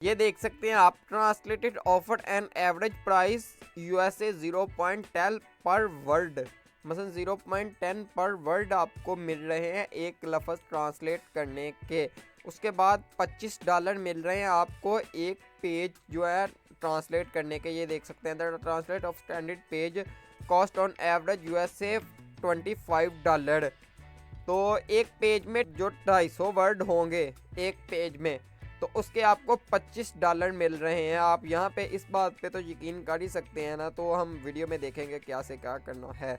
ये देख सकते हैं आप, translated offer an average price USA 0.10 पर वर्ड, मसलन 0.10 पर वर्ड आपको मिल रहे हैं एक लफ्ज़ ट्रांसलेट करने के। उसके बाद $25 मिल रहे हैं आपको एक पेज जो है ट्रांसलेट करने के। ये देख सकते हैं the translate of standard page cost on average USA $25। तो एक पेज में जो 250 वर्ड होंगे एक पेज में, तो उसके आपको $25 मिल रहे हैं। आप यहाँ पे इस बात पे तो यकीन कर ही सकते हैं ना। तो हम वीडियो में देखेंगे क्या से क्या करना है।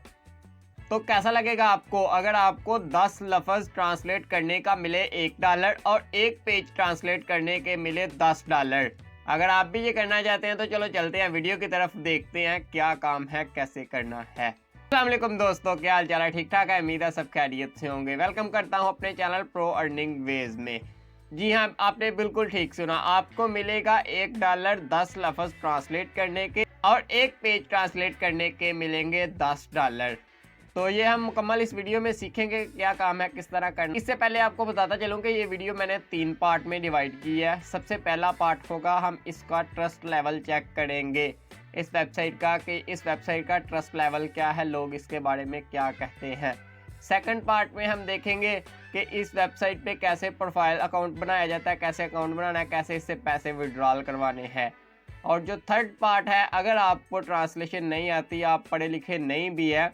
तो कैसा लगेगा आपको अगर आपको 10 लफ्ज़ ट्रांसलेट करने का मिले $1 और एक पेज ट्रांसलेट करने के मिले $10। अगर आप भी ये करना चाहते हैं तो चलो चलते हैं वीडियो की तरफ, देखते हैं क्या काम है, कैसे करना है। अस्सलाम वालेकुम दोस्तों, क्या हाल चाल है? ठीक ठाक है, उम्मीद है सब खैरियत से होंगे। वेलकम करता हूं अपने चैनल प्रो अर्निंग वेज में। जी हाँ, आपने बिल्कुल ठीक सुना, आपको मिलेगा $1 10 लफ्ज़ ट्रांसलेट करने के और एक पेज ट्रांसलेट करने के मिलेंगे $10। तो ये हम मुकम्मल इस वीडियो में सीखेंगे क्या काम है, किस तरह करना। इससे पहले आपको बताता चलूँ कि ये वीडियो मैंने 3 पार्ट में डिवाइड की है। सबसे पहला पार्ट होगा हम इसका ट्रस्ट लेवल चेक करेंगे इस वेबसाइट का, कि इस वेबसाइट का ट्रस्ट लेवल क्या है, लोग इसके बारे में क्या कहते हैं। सेकंड पार्ट में हम देखेंगे कि इस वेबसाइट पे कैसे प्रोफाइल अकाउंट बनाया जाता है, कैसे अकाउंट बनाना है, कैसे इससे पैसे विड्रॉल करवाने हैं। और जो थर्ड पार्ट है, अगर आपको ट्रांसलेशन नहीं आती, आप पढ़े लिखे नहीं भी है,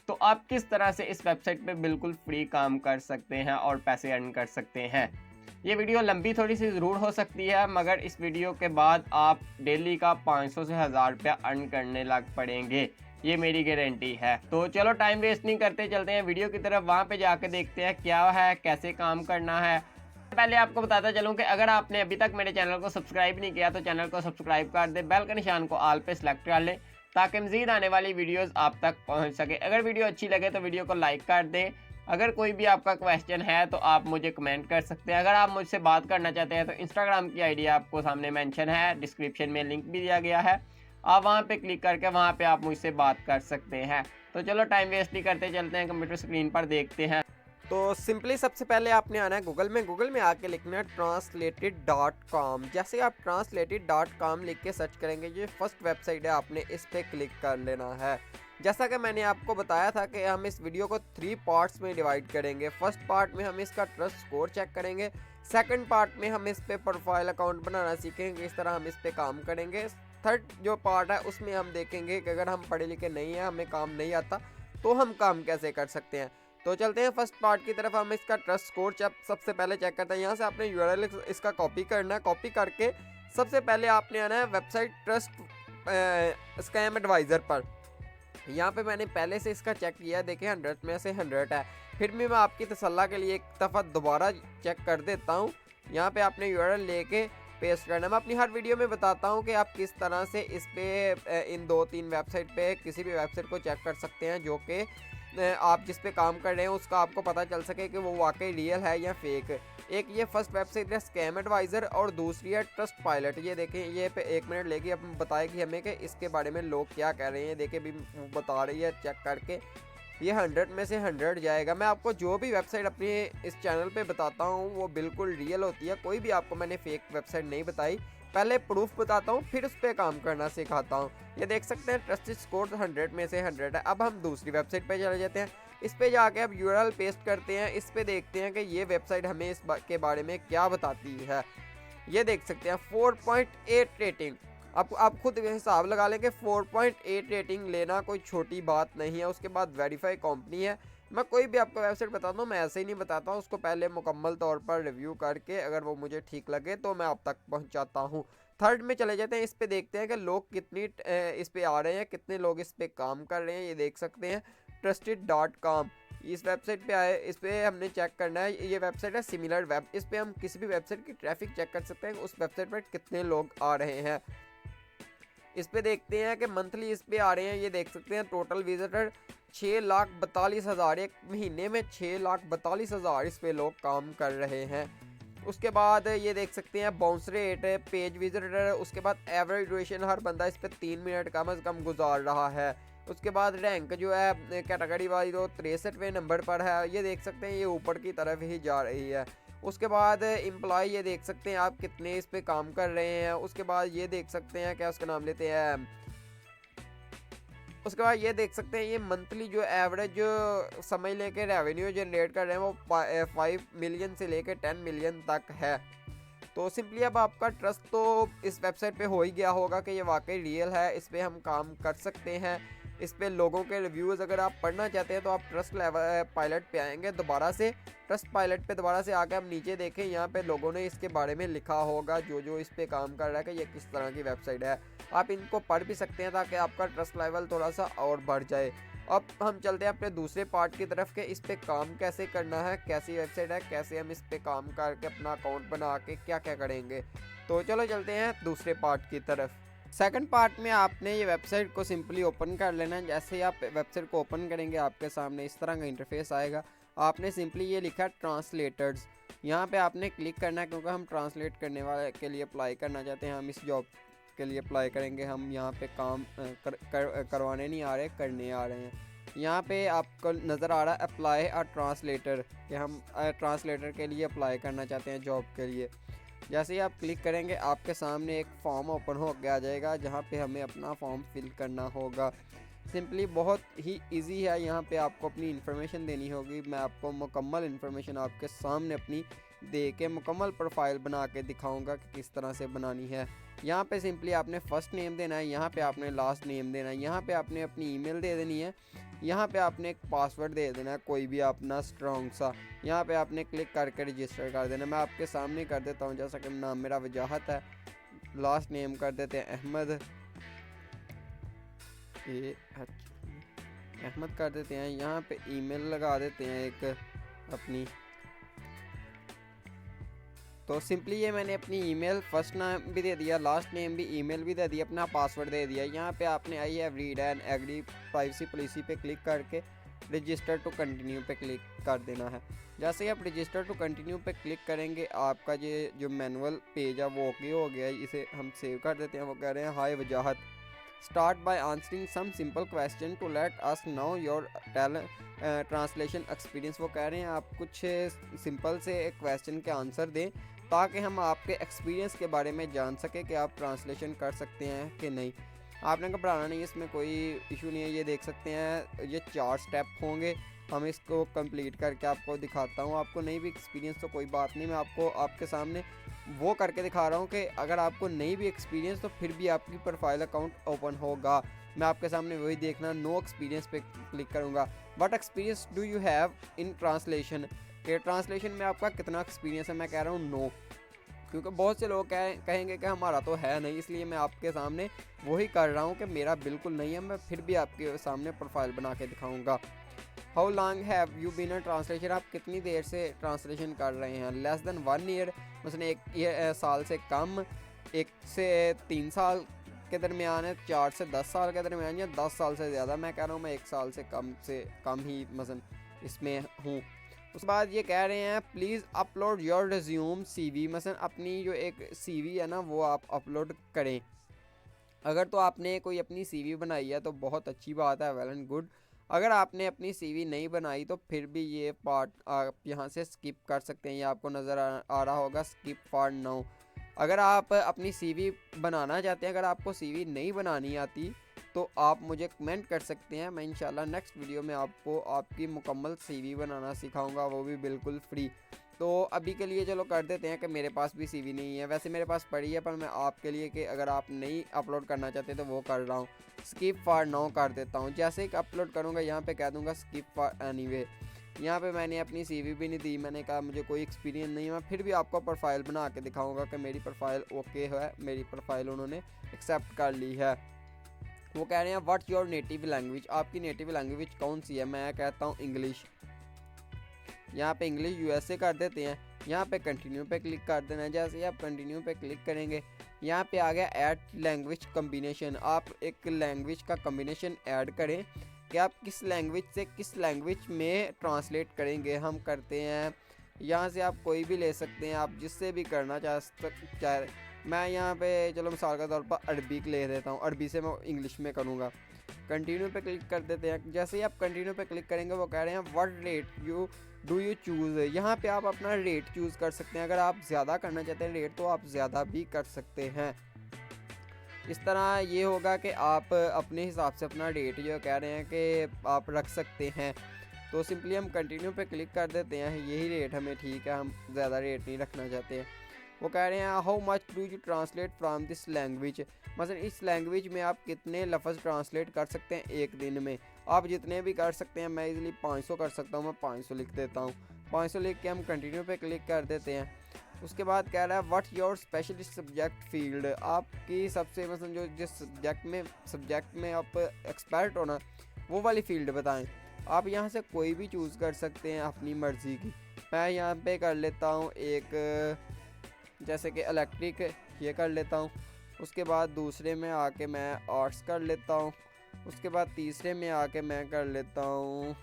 तो आप किस तरह से इस वेबसाइट पे बिल्कुल फ्री काम कर सकते हैं और पैसे अर्न कर सकते हैं। ये वीडियो लंबी थोड़ी सी ज़रूर हो सकती है, मगर इस वीडियो के बाद आप डेली का 500 से 1000 रुपया अर्न करने लग पड़ेंगे, ये मेरी गारंटी है। तो चलो टाइम वेस्ट नहीं करते, चलते हैं वीडियो की तरफ, वहाँ पे जाके देखते हैं क्या है, कैसे काम करना है। पहले आपको बताता चलूँ कि अगर आपने अभी तक मेरे चैनल को सब्सक्राइब नहीं किया तो चैनल को सब्सक्राइब कर दे, बेल के निशान को ऑल पे सेलेक्ट कर लें ताकि मज़ीद आने वाली वीडियोस आप तक पहुंच सके। अगर वीडियो अच्छी लगे तो वीडियो को लाइक कर दें। अगर कोई भी आपका क्वेश्चन है तो आप मुझे कमेंट कर सकते हैं। अगर आप मुझसे बात करना चाहते हैं तो इंस्टाग्राम की आईडी आपको सामने मेंशन है, डिस्क्रिप्शन में लिंक भी दिया गया है, आप वहां पे क्लिक करके वहां पे आप मुझसे बात कर सकते हैं। तो चलो टाइम वेस्ट नहीं करते, चलते हैं कंप्यूटर स्क्रीन पर, देखते हैं। तो सिंपली सबसे पहले आपने आना है गूगल में आके लिखना है translated.com। जैसे आप translated.com लिख के सर्च करेंगे, ये फर्स्ट वेबसाइट है, आपने इस पर क्लिक कर लेना है। जैसा कि मैंने आपको बताया था कि हम इस वीडियो को 3 पार्ट्स में डिवाइड करेंगे। फर्स्ट पार्ट में हम इसका ट्रस्ट स्कोर चेक करेंगे, सेकंड पार्ट में हम इस पे प्रोफाइल अकाउंट बनाना सीखेंगे, इस तरह हम इस पे काम करेंगे। थर्ड जो पार्ट है उसमें हम देखेंगे कि अगर हम पढ़े लिखे नहीं हैं, हमें काम नहीं आता, तो हम काम कैसे कर सकते हैं। तो चलते हैं फर्स्ट पार्ट की तरफ। हम इसका ट्रस्ट स्कोर सबसे पहले चेक करते हैं। यहाँ से आपने यूआरएल इसका कॉपी करना है। कॉपी करके सबसे पहले आपने आना है वेबसाइट ट्रस्ट स्कैम एडवाइज़र पर। यहाँ पे मैंने पहले से इसका चेक किया, देखिए 100 में से 100 है। फिर भी मैं आपकी तसल्ला के लिए एक दफ़ा दोबारा चेक कर देता हूँ। यहाँ पे आपने यूआरएल लेके पेस्ट करना। मैं अपनी हर वीडियो में बताता हूँ कि आप किस तरह से इस पे इन 2-3 वेबसाइट पे किसी भी वेबसाइट को चेक कर सकते हैं, जो कि आप जिस पे काम कर रहे हैं उसका आपको पता चल सके कि वो वाकई रियल है या फेक। एक ये फर्स्ट वेबसाइट है स्कैम एडवाइज़र और दूसरी है ट्रस्ट पायलट। ये देखें, ये पे 1 मिनट लेगी, अब बताएगी हमें कि इसके बारे में लोग क्या कह रहे हैं। देखिए भी बता रही है, चेक करके ये 100 में से 100 जाएगा। मैं आपको जो भी वेबसाइट अपने इस चैनल पे बताता हूँ वो बिल्कुल रियल होती है, कोई भी आपको मैंने फेक वेबसाइट नहीं बताई। पहले प्रूफ बताता हूँ, फिर उस पर काम करना सिखाता हूँ। ये देख सकते हैं ट्रस्टेड स्कोर 100 में से 100 है। अब हम दूसरी वेबसाइट पे चले जाते हैं। इस पे जाके अब यूआरएल पेस्ट करते हैं, इस पे देखते हैं कि ये वेबसाइट हमें इस के बारे में क्या बताती है। ये देख सकते हैं 4.8 रेटिंग। आप खुद हिसाब लगा लें कि 4.8 रेटिंग लेना कोई छोटी बात नहीं है। उसके बाद वेरीफाई कंपनी है। मैं कोई भी आपको वेबसाइट बताता हूँ, मैं ऐसे ही नहीं बताता हूँ, उसको पहले मुकम्मल तौर पर रिव्यू करके अगर वो मुझे ठीक लगे तो मैं आप तक पहुँचाता हूँ। थर्ड में चले जाते हैं, इस पे देखते हैं कि लोग कितनी इस पे आ रहे हैं, कितने लोग इस पे काम कर रहे हैं। ये देख सकते हैं trusted.com, इस वेबसाइट पे आए, इस पे हमने चेक करना है। ये वेबसाइट है सिमिलर वेब, इस पे हम किसी भी वेबसाइट की ट्रैफिक चेक कर सकते हैं, उस वेबसाइट पर कितने लोग आ रहे हैं। इस पे देखते हैं कि मंथली इस पे आ रहे हैं। ये देख सकते हैं टोटल विजिटर 6,42,000, एक महीने में 6,42,000 इस पे लोग काम कर रहे हैं। उसके बाद ये देख सकते हैं बाउंस रेट, पेज विजिटर, उसके बाद एवरेज ड्यूरेशन, हर बंदा इस पे 3 मिनट कम से कम गुजार रहा है। उसके बाद रैंक जो है कैटेगरी वाइज वो 63वें नंबर पर है। ये देख सकते हैं ये ऊपर की तरफ ही जा रही है। उसके बाद एम्प्लॉय ये देख सकते हैं आप कितने इस पे काम कर रहे हैं। उसके बाद ये देख सकते हैं, क्या उसका नाम लेते हैं, उसके बाद ये देख सकते हैं ये मंथली जो एवरेज जो समझ लेके रेवेन्यू जनरेट कर रहे हैं वो 5 मिलियन से लेके 10 मिलियन तक है। तो सिंपली अब आपका ट्रस्ट तो इस वेबसाइट पे हो ही गया होगा कि ये वाकई रियल है, इस पे हम काम कर सकते हैं। इस पे लोगों के रिव्यूज़ अगर आप पढ़ना चाहते हैं तो आप ट्रस्ट लेवल पायलट पे आएंगे दोबारा से। ट्रस्ट पायलट पे दोबारा से आके आप नीचे देखें, यहाँ पे लोगों ने इसके बारे में लिखा होगा जो जो इस पे काम कर रहा है कि ये किस तरह की वेबसाइट है। आप इनको पढ़ भी सकते हैं ताकि आपका ट्रस्ट लेवल थोड़ा सा और बढ़ जाए। अब हम चलते हैं अपने दूसरे पार्ट की तरफ के इस पे काम कैसे करना है, कैसी वेबसाइट है, कैसे हम इस पे काम करके अपना अकाउंट बना के क्या क्या करेंगे। तो चलो चलते हैं दूसरे पार्ट की तरफ। सेकंड पार्ट में आपने ये वेबसाइट को सिंपली ओपन कर लेना है। जैसे ही आप वेबसाइट को ओपन करेंगे आपके सामने इस तरह का इंटरफेस आएगा। आपने सिंपली ये लिखा है ट्रांसलेटर्स, यहाँ पे आपने क्लिक करना है क्योंकि हम ट्रांसलेट करने वाले के लिए अप्लाई करना चाहते हैं। हम इस जॉब के लिए अप्लाई करेंगे, हम यहाँ पे काम करवाने नहीं आ रहे, करने आ रहे हैं। यहाँ पे आपको नज़र आ रहा है अप्लाई अ ट्रांसलेटर, कि हम ट्रांसलेटर के लिए अप्लाई करना चाहते हैं जॉब के लिए। जैसे ही आप क्लिक करेंगे आपके सामने एक फॉर्म ओपन हो के आ जाएगा जहाँ पे हमें अपना फॉर्म फिल करना होगा। सिंपली बहुत ही इजी है, यहाँ पे आपको अपनी इन्फॉर्मेशन देनी होगी। मैं आपको मुकम्मल इन्फॉर्मेशन आपके सामने अपनी दे के मुकम्मल प्रोफाइल बना के दिखाऊंगा कि किस तरह से बनानी है। यहाँ पे सिंपली आपने फ़र्स्ट नेम देना है, यहाँ पे आपने लास्ट नेम देना है, यहाँ पे आपने अपनी ईमेल दे देनी है, यहाँ पे आपने एक पासवर्ड दे देना है कोई भी अपना स्ट्रॉन्ग सा। यहाँ पे आपने क्लिक करके रजिस्टर कर देना। मैं आपके सामने कर देता हूँ, जैसा कि नाम मेरा वजाहत है, लास्ट नेम कर देते हैं अहमद, अहमद कर देते हैं। यहाँ पे ईमेल लगा देते हैं एक अपनी। तो सिंपली ये मैंने अपनी ईमेल फर्स्ट नाम भी दे दिया, लास्ट नेम भी, ईमेल भी दे दिया, अपना पासवर्ड दे दिया। यहाँ पे आपने I have read and agree privacy policy पे क्लिक करके रजिस्टर टू कंटिन्यू पे क्लिक कर देना है। जैसे ही आप रजिस्टर टू कंटिन्यू पे क्लिक करेंगे आपका ये जो मैनुअल पेज है वो ओके हो गया है। इसे हम सेव कर देते हैं। वो कह रहे हैं hi Wajahat, start by answering some simple question to let us know your translation experience. वो कह रहे हैं आप कुछ सिंपल से एक क्वेश्चन के आंसर दें ताकि हम आपके एक्सपीरियंस के बारे में जान सकें कि आप ट्रांसलेशन कर सकते हैं कि नहीं। आपने घबराना नहीं, इसमें कोई इशू नहीं है। ये देख सकते हैं ये 4 स्टेप होंगे, हम इसको कंप्लीट करके आपको दिखाता हूँ। आपको नहीं भी एक्सपीरियंस तो कोई बात नहीं, मैं आपको आपके सामने वो करके दिखा रहा हूँ कि अगर आपको नहीं भी एक्सपीरियंस तो फिर भी आपकी प्रोफाइल अकाउंट ओपन होगा। मैं आपके सामने वही देखना, नो एक्सपीरियंस पे क्लिक करूँगा। What experience do you have in translation, कि ट्रांसलेशन में आपका कितना एक्सपीरियंस है। मैं कह रहा हूँ नो, क्योंकि बहुत से लोग कहेंगे कि हमारा तो है नहीं, इसलिए मैं आपके सामने वही कर रहा हूँ कि मेरा बिल्कुल नहीं है। मैं फिर भी आपके सामने प्रोफाइल बना के दिखाऊँगा। How long have you been a translation, आप कितनी देर से ट्रांसलेशन कर रहे हैं। लेस देन 1 ईयर, मतलब 1 साल से कम, 1 से 3 साल के दरमियान है, 4 से 10 साल के दरमियान, या 10 साल से ज़्यादा। मैं कह रहा हूँ मैं 1 साल से कम ही मसलन इसमें हूँ। उसके बाद ये कह रहे हैं please upload your resume CV, मसलन अपनी जो एक CV है ना वो आप अपलोड करें। अगर तो आपने कोई अपनी CV बनाई है तो बहुत अच्छी बात है, वेल एंड गुड। अगर आपने अपनी CV नहीं बनाई तो फिर भी ये पार्ट आप यहाँ से स्किप कर सकते हैं। ये आपको नज़र आ रहा होगा स्किप फॉर नाउ। अगर आप अपनी CV बनाना चाहते हैं, अगर आपको CV नहीं बनानी आती तो आप मुझे कमेंट कर सकते हैं। मैं इंशाल्लाह नेक्स्ट वीडियो में आपको आपकी मुकम्मल CV बनाना सिखाऊंगा, वो भी बिल्कुल फ्री। तो अभी के लिए चलो कर देते हैं कि मेरे पास भी CV नहीं है, वैसे मेरे पास पड़ी है, पर मैं आपके लिए कि अगर आप नहीं अपलोड करना चाहते तो वो कर रहा हूँ। स्किप फॉर नाउ कर देता हूँ। जैसे ही अपलोड करूँगा यहाँ पे कह दूँगा स्किप फॉर एनीवे। यहाँ पे मैंने अपनी CV भी नहीं दी, मैंने कहा मुझे कोई एक्सपीरियंस नहीं है। मैं फिर भी आपको प्रोफाइल बना के दिखाऊँगा कि मेरी प्रोफाइल ओके है, मेरी प्रोफाइल उन्होंने एक्सेप्ट कर ली है। वो कह रहे हैं व्हाट योर नेटिव लैंग्वेज, आपकी नेटिव लैंग्वेज कौन सी है। मैं कहता हूँ इंग्लिश। यहाँ पे इंग्लिश USA कर देते हैं। यहाँ पे कंटिन्यू पे क्लिक कर देना है। जैसे ही आप कंटिन्यू पे क्लिक करेंगे यहाँ पे आ गया ऐड लैंग्वेज कम्बिनेशन। आप एक लैंग्वेज का कम्बिनेशन ऐड करें कि आप किस लैंग्वेज से किस लैंग्वेज में ट्रांसलेट करेंगे। हम करते हैं यहाँ से, आप कोई भी ले सकते हैं, आप जिससे भी करना चाहे। मैं यहाँ पे चलो मिसाल के तौर पर अरबिक ले देता हूँ, अरबी से मैं इंग्लिश में करूँगा। कंटिन्यू पे क्लिक कर देते हैं। जैसे ही आप कंटिन्यू पे क्लिक करेंगे वो कह रहे हैं what rate you do you choose. यहाँ पे आप अपना रेट चूज़ कर सकते हैं। अगर आप ज़्यादा करना चाहते हैं रेट तो आप ज़्यादा भी कर सकते हैं। इस तरह ये होगा कि आप अपने हिसाब से अपना रेट जो कह रहे हैं कि आप रख सकते हैं। तो सिंपली हम कंटिन्यू पे क्लिक कर देते हैं, यही रेट हमें ठीक है, हम ज़्यादा रेट नहीं रखना चाहते हैं। वो कह रहे हैं how much do you translate from this language, मतलब इस लैंग्वेज में आप कितने लफ्ज़ ट्रांसलेट कर सकते हैं एक दिन में। आप जितने भी कर सकते हैं, मैं इजीली 500 कर सकता हूँ, मैं 500 लिख देता हूँ। 500 लिख के हम कंटिन्यू पे क्लिक कर देते हैं। उसके बाद कह रहा है what your specialist subject field, आपकी सबसे मतलब जो जिस सब्जेक्ट में आप एक्सपर्ट हो ना वो वाली फील्ड बताएं। आप यहाँ से कोई भी चूज़ कर सकते हैं अपनी मर्ज़ी की। मैं यहाँ पे कर लेता हूँ एक जैसे कि इलेक्ट्रिक, ये कर लेता हूँ। उसके बाद दूसरे में आके मैं आर्ट्स कर लेता हूँ। उसके बाद तीसरे में आके मैं कर लेता हूँ,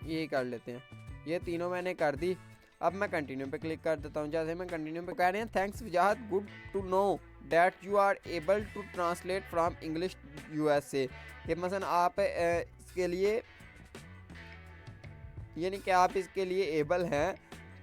ये कर लेते हैं। ये तीनों मैंने कर दी। अब मैं कंटिन्यू पे क्लिक कर देता हूँ। जैसे मैं कंटिन्यू पे कह रहे हैं thanks Wajahat, good to know that you are able to translate from English USA. ये मसलन आप इसके लिए यानी कि आप इसके लिए एबल हैं।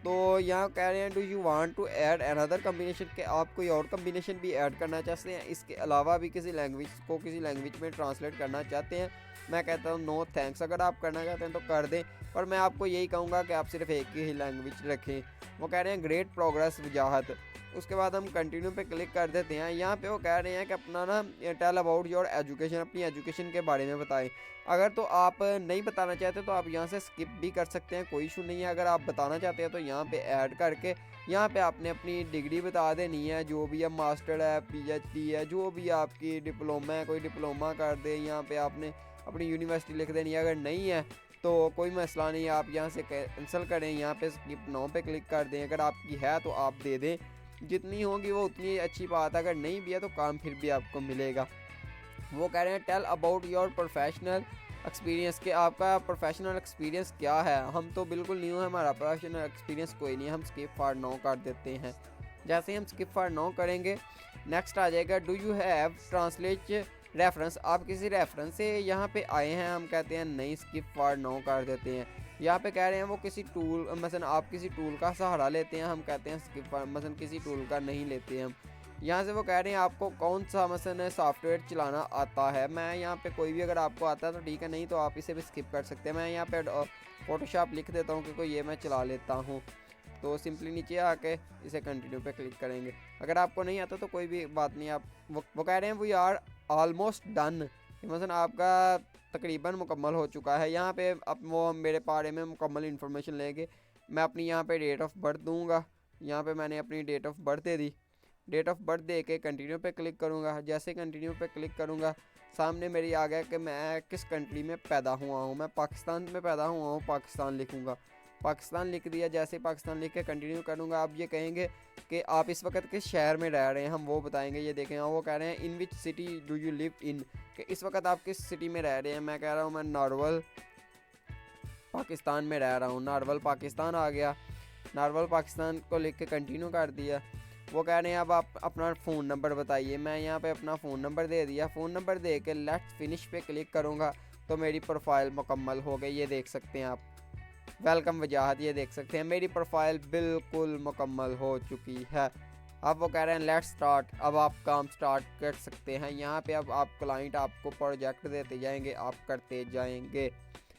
तो यहाँ कह रहे हैं do you want to add another combination, के आप कोई और कम्बिनेशन भी ऐड करना चाहते हैं, इसके अलावा भी किसी लैंग्वेज को किसी लैंग्वेज में ट्रांसलेट करना चाहते हैं। मैं कहता हूँ नो थैंक्स। अगर आप करना चाहते हैं तो कर दें, पर मैं आपको यही कहूँगा कि आप सिर्फ एक ही लैंग्वेज रखें। वो कह रहे हैं ग्रेट प्रोग्रेस वजाहत। उसके बाद हम कंटिन्यू पे क्लिक कर देते हैं। यहाँ पे वो कह रहे हैं कि अपना ना टेल अबाउट योर एजुकेशन, अपनी एजुकेशन के बारे में बताएं। अगर तो आप नहीं बताना चाहते तो आप यहाँ से स्किप भी कर सकते हैं, कोई इशू नहीं है। अगर आप बताना चाहते हैं तो यहाँ पे ऐड करके यहाँ पे आपने अपनी डिग्री बता देनी है, जो भी है मास्टर है, पीएचडी है, जो भी आपकी डिप्लोमा है, कोई डिप्लोमा कर दे। यहाँ पे आपने अपनी यूनिवर्सिटी लिख देनी है। अगर नहीं है तो कोई मसला नहीं, आप यहाँ से कैंसिल करें, यहाँ पे स्किप नाउ पे क्लिक कर दें। अगर आपकी है तो आप दे दें, जितनी होगी वो उतनी अच्छी बात है। अगर नहीं भी है तो काम फिर भी आपको मिलेगा। वो कह रहे हैं tell about your professional experience, कि आपका प्रोफेशनल एक्सपीरियंस क्या है। हम तो बिल्कुल न्यू है, हमारा प्रोफेशनल एक्सपीरियंस कोई नहीं है। हम स्किप फॉर नाउ कर देते हैं। जैसे ही हम स्किप फॉर नाउ करेंगे नेक्स्ट आ जाएगा do you have translate reference, आप किसी रेफरेंस से यहाँ पे आए हैं। हम कहते हैं नहीं, स्किप फॉर नाउ कर देते हैं। यहाँ पे कह रहे हैं वो किसी टूल, मसलन आप किसी टूल का सहारा लेते हैं। हम कहते हैं स्किप फॉर, मसलन किसी टूल का नहीं लेते हम। यहाँ से वो कह रहे हैं आपको कौन सा मसलन सॉफ्टवेयर चलाना आता है। मैं यहाँ पे कोई भी अगर आपको आता है तो ठीक है, नहीं तो आप इसे भी स्किप कर सकते हैं। मैं यहाँ पे फोटोशॉप लिख देता हूँ क्योंकि ये मैं चला लेता हूँ। तो सिंपली नीचे आके इसे कंटिन्यू पे क्लिक करेंगे। अगर आपको नहीं आता तो कोई भी बात नहीं। आप वो कह रहे हैं वी आर ऑलमोस्ट डन, मसलन आपका तकरीबन मुकम्मल हो चुका है। यहाँ पे अब वो मेरे बारे में मुकम्मल इन्फॉर्मेशन लेंगे। मैं अपनी यहाँ पे डेट ऑफ बर्थ दूंगा। यहाँ पे मैंने अपनी डेट ऑफ बर्थ दे दी। डेट ऑफ बर्थ दे के कंटिन्यू पे क्लिक करूँगा। जैसे कंटिन्यू पे क्लिक करूँगा सामने मेरी आ गया कि मैं किस कंट्री में पैदा हुआ हूँ। मैं पाकिस्तान में पैदा हुआ हूँ, पाकिस्तान लिखूँगा। पाकिस्तान लिख दिया। जैसे पाकिस्तान लिख के कंटिन्यू करूँगा, आप ये कहेंगे कि आप इस वक्त किस शहर में रह रहे हैं, हम वो बताएंगे। ये देखें वो कह रहे हैं in which city do you live in, कि इस वक्त आप किस सिटी में रह रहे हैं। मैं कह रहा हूँ मैं नारवल पाकिस्तान में रह रहा हूँ। नारवल पाकिस्तान आ गया। नारवल पाकिस्तान को लिख के कंटिन्यू कर दिया। वो कह रहे हैं अब आप अपना फ़ोन नंबर बताइए। मैं यहाँ पे अपना फ़ोन नंबर दे दिया। फ़ोन नंबर दे के लेट्स फिनिश पे क्लिक करूँगा तो मेरी प्रोफाइल मुकम्मल हो गई। ये देख सकते हैं आप, वेलकम वजाहत। ये देख सकते हैं मेरी प्रोफाइल बिल्कुल मुकम्मल हो चुकी है। अब वो कह रहे हैं लेट्स स्टार्ट, अब आप काम स्टार्ट कर सकते हैं। यहाँ पे अब आप क्लाइंट आपको प्रोजेक्ट देते जाएंगे, आप करते जाएंगे।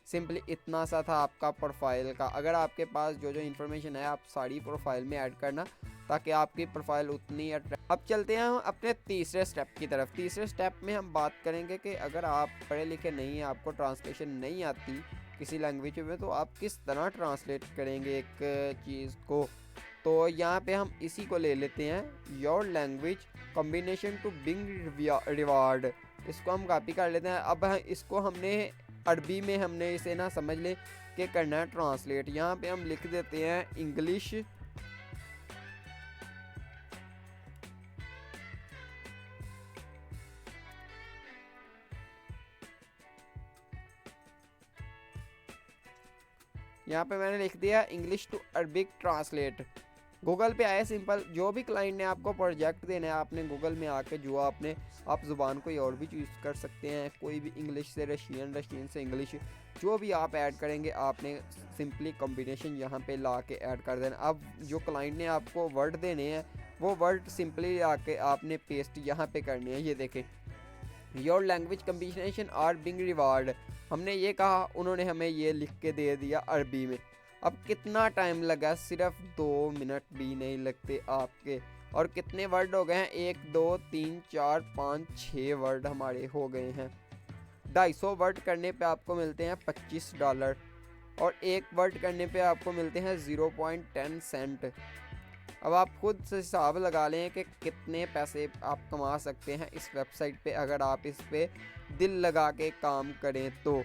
सिंपली इतना सा था आपका प्रोफाइल का। अगर आपके पास जो जो इन्फॉर्मेशन है आप सारी प्रोफाइल में ऐड करना ताकि आपकी प्रोफाइल उतनी अट्रैक्ट। अब चलते हैं हम अपने तीसरे स्टेप की तरफ। तीसरे स्टेप में हम बात करेंगे कि अगर आप पढ़े लिखे नहीं हैं, आपको ट्रांसलेशन नहीं आती किसी लैंग्वेज में, तो आप किस तरह ट्रांसलेट करेंगे एक चीज़ को। तो यहाँ पे हम इसी को ले लेते हैं, your language combination to Bing reward. इसको हम कॉपी कर लेते हैं। अब इसको हमने अरबी में हमने इसे ना समझ ले कि करना है ट्रांसलेट। यहाँ पे हम लिख देते हैं इंग्लिश यहाँ पे मैंने लिख दिया English to Arabic translate. Google पे आए सिंपल, जो भी क्लाइंट ने आपको प्रोजेक्ट देना है आपने गूगल में आके जो आप ज़ुबान कोई और भी चूज़ कर सकते हैं, कोई भी इंग्लिश से रशियन, रशियन से इंग्लिश, जो भी आप ऐड करेंगे आपने सिंपली कॉम्बिनेशन यहाँ पे ला के ऐड कर देना। अब जो क्लाइंट ने आपको वर्ड देने हैं वो वर्ड सिंपली आके आपने पेस्ट यहाँ पे करने हैं। ये देखें, your language combination are Bing reward, हमने ये कहा, उन्होंने हमें ये लिख के दे दिया अरबी में। अब कितना टाइम लगा, सिर्फ 2 मिनट भी नहीं लगते आपके। और कितने वर्ड हो गए हैं, 1 2 3 4 5 6 वर्ड हमारे हो गए हैं। 250 वर्ड करने पे आपको मिलते हैं $25 और एक वर्ड करने पे आपको मिलते हैं 0.10 सेंट। अब आप खुद से हिसाब लगा लें कि कितने पैसे आप कमा सकते हैं इस वेबसाइट पे अगर आप इस पे दिल लगा के काम करें तो।